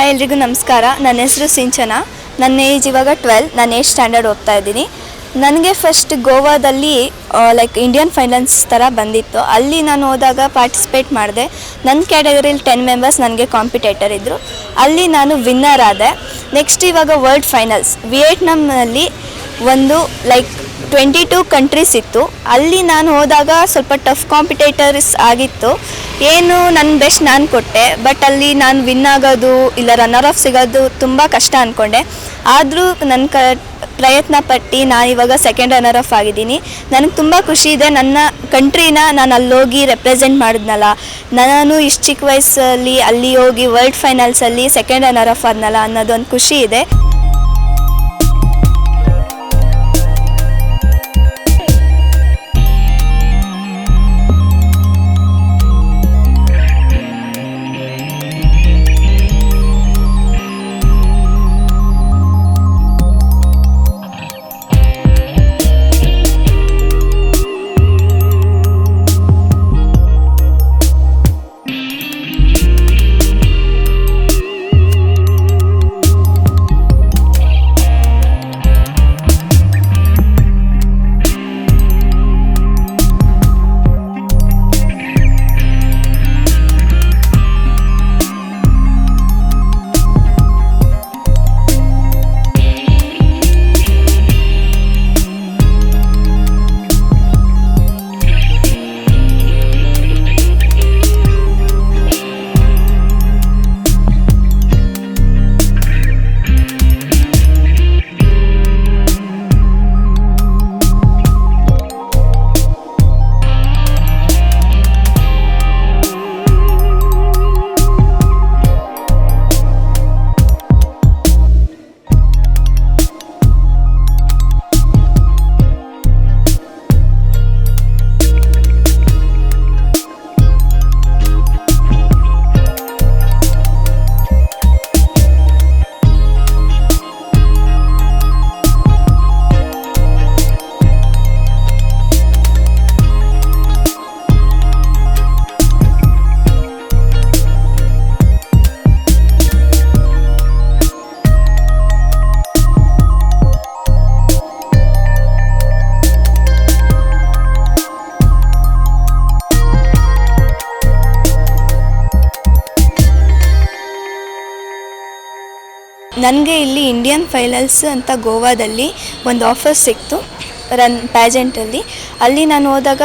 Hi ಎಲ್ರಿಗೂ ನಮಸ್ಕಾರ. ನನ್ನ ಹೆಸರು ಸಿಂಚನ. ನನ್ನ ಏಜ್ ಇವಾಗ 12. ನಾನು 8th ಸ್ಟ್ಯಾಂಡರ್ಡ್ ಓದ್ತಾ ಇದ್ದೀನಿ. ನನಗೆ ಫಸ್ಟ್ ಗೋವಾದಲ್ಲಿ ಲೈಕ್ ಇಂಡಿಯನ್ ಫೈನಾನ್ಸ್ ಥರ ಬಂದಿತ್ತು. ಅಲ್ಲಿ ನಾನು ಹೋದಾಗ ಪಾರ್ಟಿಸಿಪೇಟ್ ಮಾಡಿದೆ. ನನ್ನ ಕ್ಯಾಟಗರಿಲಿ 10 ಮೆಂಬರ್ಸ್ ನನಗೆ ಕಾಂಪಿಟೇಟರ್ ಇದ್ದರು. ಅಲ್ಲಿ ನಾನು ವಿನ್ನರ್ ಆದೆ. ನೆಕ್ಸ್ಟ್ ಇವಾಗ ವರ್ಲ್ಡ್ ಫೈನಲ್ಸ್ ವಿಯೆಟ್ನಾಂನಲ್ಲಿ ಒಂದು ಲೈಕ್ 22 ಕಂಟ್ರೀಸ್ ಇತ್ತು. ಅಲ್ಲಿ ನಾನು ಹೋದಾಗ ಸ್ವಲ್ಪ ಟಫ್ ಕಾಂಪಿಟೇಟರ್ಸ್ ಆಗಿತ್ತು. ಏನು ನನ್ನ ಬೆಸ್ಟ್ ನಾನು ಕೊಟ್ಟೆ, ಬಟ್ ಅಲ್ಲಿ ನಾನು ವಿನ್ ಆಗೋದು ಇಲ್ಲ ರನ್ನರ್ ಆಫ್ ಸಿಗೋದು ತುಂಬ ಕಷ್ಟ ಅಂದ್ಕೊಂಡೆ. ಆದರೂ ನನ್ನ ಪ್ರಯತ್ನ ಪಟ್ಟು ನಾನು ಇವಾಗ ಸೆಕೆಂಡ್ ರನ್ನರ್ ಆಫ್ ಆಗಿದ್ದೀನಿ. ನನಗೆ ತುಂಬ ಖುಷಿ ಇದೆ. ನನ್ನ ಕಂಟ್ರಿನ ನಾನು ಅಲ್ಲೋಗಿ ರೆಪ್ರೆಸೆಂಟ್ ಮಾಡಿದ್ನಲ್ಲ, ನಾನು ಇಷ್ಟು ಚಿಕ್ಕ ವಯಸ್ಸಲ್ಲಿ ಅಲ್ಲಿ ಹೋಗಿ ವರ್ಲ್ಡ್ ಫೈನಲ್ಸಲ್ಲಿ ಸೆಕೆಂಡ್ ರನ್ನರ್ ಆಫ್ ಆದ್ನಲ್ಲ ಅನ್ನೋದೊಂದು ಖುಷಿ ಇದೆ. ನನಗೆ ಇಲ್ಲಿ ಇಂಡಿಯನ್ ಫೈನಲ್ಸ್ ಅಂತ ಗೋವಾದಲ್ಲಿ ಒಂದು ಆಫರ್ ಸಿಕ್ತು ಪ್ಯಾಜೆಂಟಲ್ಲಿ. ಅಲ್ಲಿ ನಾನು ಹೋದಾಗ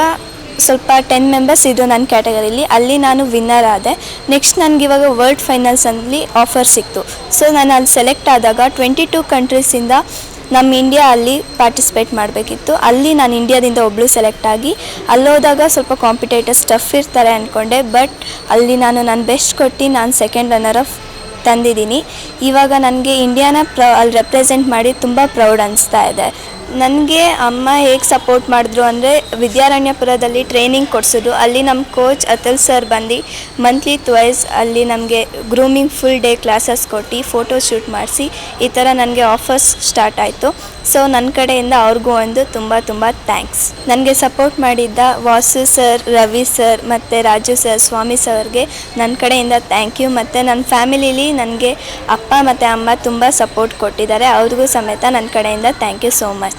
ಸ್ವಲ್ಪ 10 ಮೆಂಬರ್ಸ್ ಇದ್ದರು ನನ್ನ ಕ್ಯಾಟಗರಿಲಿ. ಅಲ್ಲಿ ನಾನು ವಿನ್ನರ್ ಆದೆ. ನೆಕ್ಸ್ಟ್ ನನಗಿವಾಗ ವರ್ಲ್ಡ್ ಫೈನಲ್ಸಲ್ಲಿ ಆಫರ್ ಸಿಕ್ತು. ಸೊ ನಾನು ಅಲ್ಲಿ ಸೆಲೆಕ್ಟ್ ಆದಾಗ 22 ಕಂಟ್ರೀಸಿಂದ ನಮ್ಮ ಇಂಡಿಯಾ ಅಲ್ಲಿ ಪಾರ್ಟಿಸಿಪೇಟ್ ಮಾಡಬೇಕಿತ್ತು. ಅಲ್ಲಿ ನಾನು ಇಂಡಿಯಾದಿಂದ ಒಬ್ಬಳು ಸೆಲೆಕ್ಟ್ ಆಗಿ ಅಲ್ಲೋದಾಗ ಸ್ವಲ್ಪ ಕಾಂಪಿಟೇಟರ್ಸ್ ಟಫ್ ಇರ್ತಾರೆ ಅಂದ್ಕೊಂಡೆ. ಬಟ್ ಅಲ್ಲಿ ನಾನು ನನ್ನ ಬೆಸ್ಟ್ ಕೊಟ್ಟು ನಾನು ಸೆಕೆಂಡ್ ರನ್ನರ್ ಆಫ್ ತಂದಿದ್ದೀನಿ. ಇವಾಗ ನನಗೆ ಇಂಡಿಯಾನ ಅಲ್ಲಿ ರೆಪ್ರೆಸೆಂಟ್ ಮಾಡಿ ತುಂಬ ಪ್ರೌಡ್ ಅನಿಸ್ತಾ ಇದೆ. ನನಗೆ ಅಮ್ಮ ಹೇಗೆ ಸಪೋರ್ಟ್ ಮಾಡಿದ್ರು ಅಂದರೆ ವಿದ್ಯಾರಣ್ಯಪುರದಲ್ಲಿ ಟ್ರೈನಿಂಗ್ ಕೊಡಿಸಿದ್ರು. ಅಲ್ಲಿ ನಮ್ಮ ಕೋಚ್ ಅತುಲ್ ಸರ್ ಬಂದು ಮಂತ್ಲಿ ಟ್ವೈಸ್ ಅಲ್ಲಿ ನಮಗೆ ಗ್ರೂಮಿಂಗ್ ಫುಲ್ ಡೇ ಕ್ಲಾಸಸ್ ಕೊಟ್ಟು ಫೋಟೋ ಶೂಟ್ ಮಾಡಿಸಿ ಈ ಥರ ನನಗೆ ಆಫರ್ಸ್ ಸ್ಟಾರ್ಟ್ ಆಯಿತು. ಸೊ ನನ್ನ ಕಡೆಯಿಂದ ಅವ್ರಿಗೂ ಒಂದು ತುಂಬ ತುಂಬ ಥ್ಯಾಂಕ್ಸ್. ನನಗೆ ಸಪೋರ್ಟ್ ಮಾಡಿದ್ದ ವಾಸು ಸರ್, ರವಿ ಸರ್ ಮತ್ತು ರಾಜು ಸರ್, ಸ್ವಾಮಿ ಸರ್ಗೆ ನನ್ನ ಕಡೆಯಿಂದ ಥ್ಯಾಂಕ್ ಯು. ಮತ್ತು ನನ್ನ ಫ್ಯಾಮಿಲಿಲಿ ನನಗೆ ಅಪ್ಪ ಮತ್ತು ಅಮ್ಮ ತುಂಬ ಸಪೋರ್ಟ್ ಕೊಟ್ಟಿದ್ದಾರೆ. ಅವ್ರಿಗೂ ಸಮೇತ ನನ್ನ ಕಡೆಯಿಂದ ಥ್ಯಾಂಕ್ ಯು ಸೋ ಮಚ್.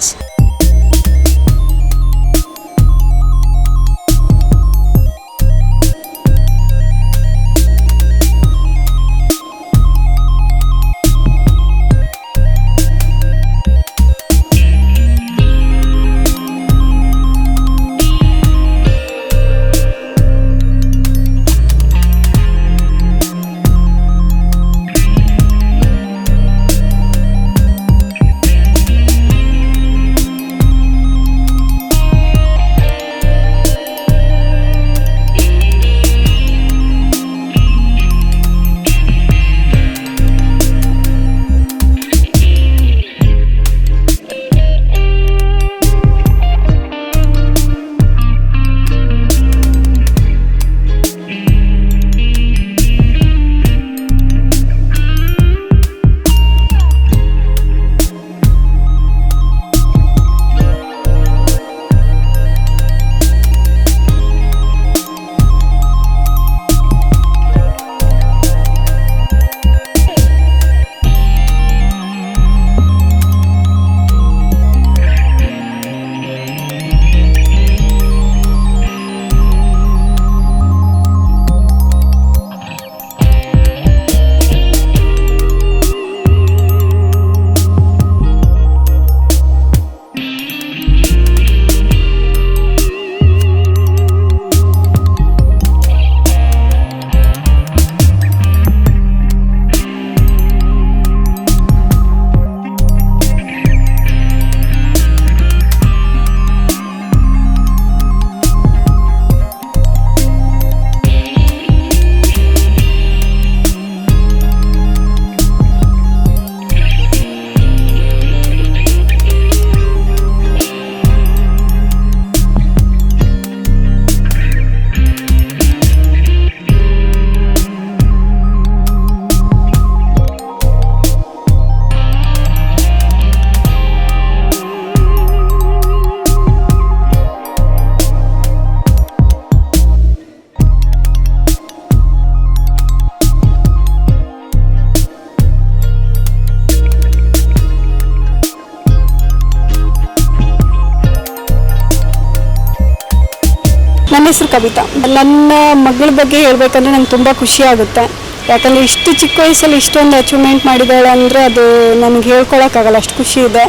ನನ್ನ ಹೆಸರು ಕವಿತಾ. ನನ್ನ ಮಗಳ ಬಗ್ಗೆ ಹೇಳ್ಬೇಕಂದ್ರೆ ನಂಗೆ ತುಂಬ ಖುಷಿ ಆಗುತ್ತೆ. ಯಾಕಂದರೆ ಇಷ್ಟು ಚಿಕ್ಕ ವಯಸ್ಸಲ್ಲಿ ಇಷ್ಟೊಂದು ಅಚೀವ್ಮೆಂಟ್ ಮಾಡಿದ್ದಾಳೆ ಅಂದರೆ ಅದು ನನಗೆ ಹೇಳ್ಕೊಳಕ್ಕಾಗಲ್ಲ, ಅಷ್ಟು ಖುಷಿ ಇದೆ.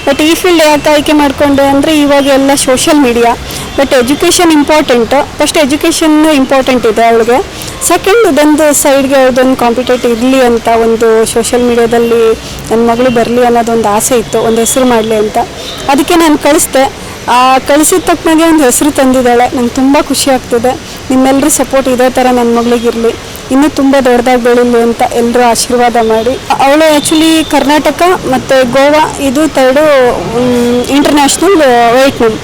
ಬಟ್ ಈ ಫೀಲ್ಡ್ ಯಾಕೆ ಆಯ್ಕೆ ಮಾಡಿಕೊಂಡೆ ಅಂದರೆ ಇವಾಗ ಎಲ್ಲ social media, but education important. First education important ಇದೆ ಅವಳಿಗೆ. ಸೆಕೆಂಡ್ ಇದೊಂದು ಸೈಡ್ಗೆ ಅವ್ರದ್ದೊಂದು ಕಾಂಪಿಟೇಟಿವ್ ಇರಲಿ ಅಂತ, ಒಂದು ಸೋಷಿಯಲ್ ಮೀಡಿಯಾದಲ್ಲಿ ನನ್ನ ಮಗಳು ಬರಲಿ ಅನ್ನೋದೊಂದು ಆಸೆ ಇತ್ತು, ಒಂದು ಹೆಸರು ಮಾಡಲಿ ಅಂತ. ಅದಕ್ಕೆ ನಾನು ಕಳಿಸ್ದೆ. ಕಳಿಸಿದ ತಕ್ಕನಾಗೆ ಒಂದು ಹೆಸರು ತಂದಿದ್ದಾಳೆ. ನಂಗೆ ತುಂಬ ಖುಷಿ ಆಗ್ತಿದೆ. ನಿಮ್ಮೆಲ್ಲರೂ ಸಪೋರ್ಟ್ ಇದೇ ಥರ ನನ್ನ ಮಗಳಿಗಿರಲಿ, ಇನ್ನೂ ತುಂಬ ದೊಡ್ಡದಾಗಿ ಬೆಳೀಲಿ ಅಂತ ಎಲ್ಲರೂ ಆಶೀರ್ವಾದ ಮಾಡಿ. ಅವಳು ಆ್ಯಕ್ಚುಲಿ ಕರ್ನಾಟಕ ಮತ್ತು ಗೋವಾ ಇದು ಥರ್ಡು ಇಂಟರ್ನ್ಯಾಷನಲ್ ವೆಯ್ಟ್ನಮ್.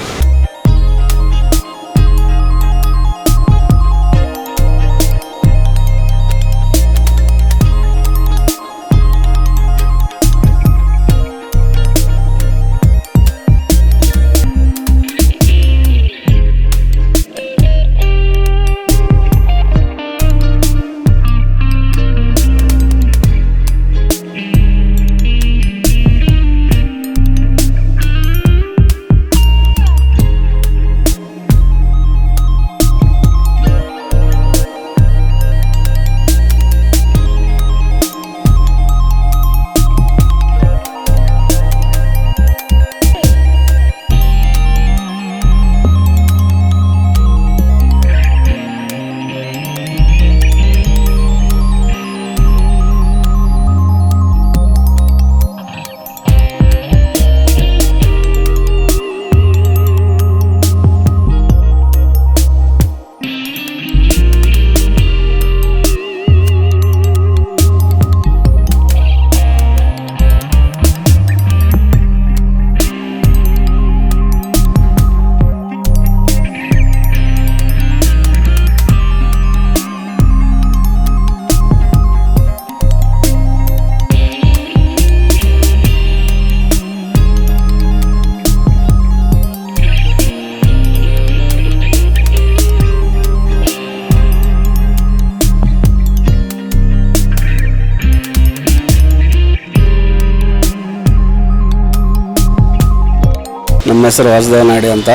ನಮ್ಮ ಹೆಸರು ವಾಸುದೇವ ನಾಡಿ ಅಂತ.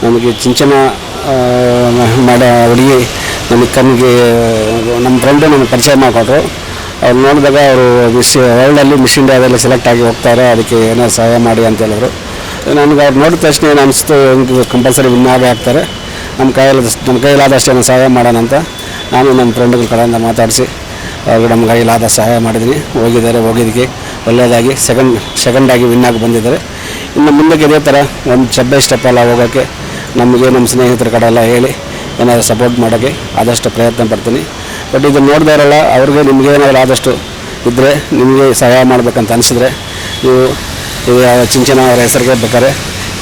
ನಮಗೆ ಚಿಂಚನ ಮಾಡೋ ಹುಡುಗಿ ನಮಗೆ ಕಣ್ಣಿಗೆ ನಮ್ಮ ಫ್ರೆಂಡು ನಮಗೆ ಪರಿಚಯ ಮಾಡಿಕೊಟ್ರು. ಅವ್ರು ನೋಡಿದಾಗ ಅವರು ವರ್ಲ್ಡಲ್ಲಿ ಮಿಸ್ ಇಂಡಿಯಾದಲ್ಲಿ ಸೆಲೆಕ್ಟ್ ಆಗಿ ಹೋಗ್ತಾರೆ, ಅದಕ್ಕೆ ಏನಾದ್ರು ಸಹಾಯ ಮಾಡಿ ಅಂತ ಹೇಳಿದ್ರು. ನನಗೆ ಅವ್ರು ನೋಡಿದ ತಕ್ಷಣ ಏನು ಅನಿಸ್ತು, ಕಂಪಲ್ಸರಿ ವಿನ್ ಆಗೇ ಆಗ್ತಾರೆ, ನಮ್ಮ ಕೈಲಾದಷ್ಟು ಏನೋ ಸಹಾಯ ಮಾಡೋಣ ಅಂತ ನಾನು ನಮ್ಮ ಫ್ರೆಂಡ್ಗಳ ಕಡೆಯಿಂದ ಮಾತಾಡಿಸಿ ಅವ್ರಿಗೆ ನಮ್ಮ ಕೈಲಾದ ಸಹಾಯ ಮಾಡಿದ್ದೀನಿ. ಹೋಗಿದ್ದಕ್ಕೆ ಒಳ್ಳೆಯದಾಗಿ ಸೆಕೆಂಡಾಗಿ ವಿನ್ ಆಗಿ ಬಂದಿದ್ದಾರೆ. ಇನ್ನು ಮುಂದಕ್ಕೆ ಇದೇ ಥರ ಒಂದು ಸ್ಟೆಪ್ ಎಲ್ಲ ಹೋಗೋಕ್ಕೆ ನಮಗೆ ನಮ್ಮ ಸ್ನೇಹಿತರ ಕಡೆ ಎಲ್ಲ ಹೇಳಿ ಏನಾದರೂ ಸಪೋರ್ಟ್ ಮಾಡೋಕ್ಕೆ ಆದಷ್ಟು ಪ್ರಯತ್ನ ಪಡ್ತೀನಿ. ಬಟ್ ಇದು ನೋಡಿದವರಲ್ಲ, ಅವ್ರಿಗೆ ನಿಮಗೇನಾದರೂ ಆದಷ್ಟು ಇದ್ದರೆ, ನಿಮಗೆ ಸಹಾಯ ಮಾಡಬೇಕಂತ ಅನಿಸಿದ್ರೆ ನೀವು ಚಿಂಚನ ಅವರ ಹೆಸರಿಗೆ ಬೇಕಾದ್ರೆ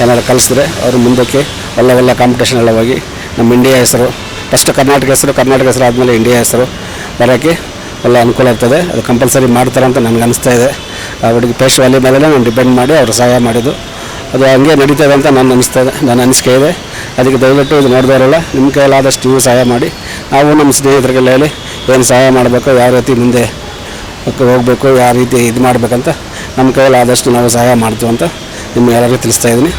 ಏನಾದ್ರು ಕಲಿಸಿದ್ರೆ ಅವರು ಮುಂದಕ್ಕೆ ಒಳ್ಳೆ ಕಾಂಪಿಟೇಷನ್ ಎಲ್ಲ ಹೋಗಿ ನಮ್ಮ ಇಂಡಿಯಾ ಹೆಸರು, ಫಸ್ಟ್ ಕರ್ನಾಟಕ ಹೆಸರು ಆದಮೇಲೆ ಇಂಡಿಯಾ ಹೆಸರು ಬರೋಕ್ಕೆ ಒಳ್ಳೆ ಅನುಕೂಲ ಆಗ್ತದೆ. ಅದು ಕಂಪಲ್ಸರಿ ಮಾಡ್ತಾರೆ ಅಂತ ನನಗೆ ಅನಿಸ್ತಾ ಇದೆ. ಆ ಹುಡುಗಿ ಪೇಸ್ಟ್ ವ್ಯಾಲಿ ಮೇಲೆ ನಾನು ಡಿಪೆಂಡ್ ಮಾಡಿ ಅವರು ಸಹಾಯ ಮಾಡಿದ್ದು, ಅದು ಹಂಗೆ ನಡೀತದೆ ಅಂತ ನನ್ನ ಅನಿಸಿಕೆ ಇದೆ. ಅದಕ್ಕೆ ದಯವಿಟ್ಟು ಇದು ನೋಡಿದವರೆಲ್ಲ ನಿಮ್ಮ ಕೈಲಾದಷ್ಟು ನೀವು ಸಹಾಯ ಮಾಡಿ. ನಾವು ನಮ್ಮ ಸ್ನೇಹಿತರಿಗೆಲ್ಲ ಹೇಳಿ ಏನು ಸಹಾಯ ಮಾಡಬೇಕು, ಯಾವ ರೀತಿ ಮುಂದೆ ಹೋಗಬೇಕು, ಯಾವ ರೀತಿ ಇದು ಮಾಡಬೇಕಂತ ನಮ್ಮ ಕೈಲಾದಷ್ಟು ನಾವು ಸಹಾಯ ಮಾಡ್ತೀವಿ ಅಂತ ನಿಮ್ಗೆ ಎಲ್ಲರಿಗೂ ತಿಳಿಸ್ತಾ ಇದ್ದೀನಿ.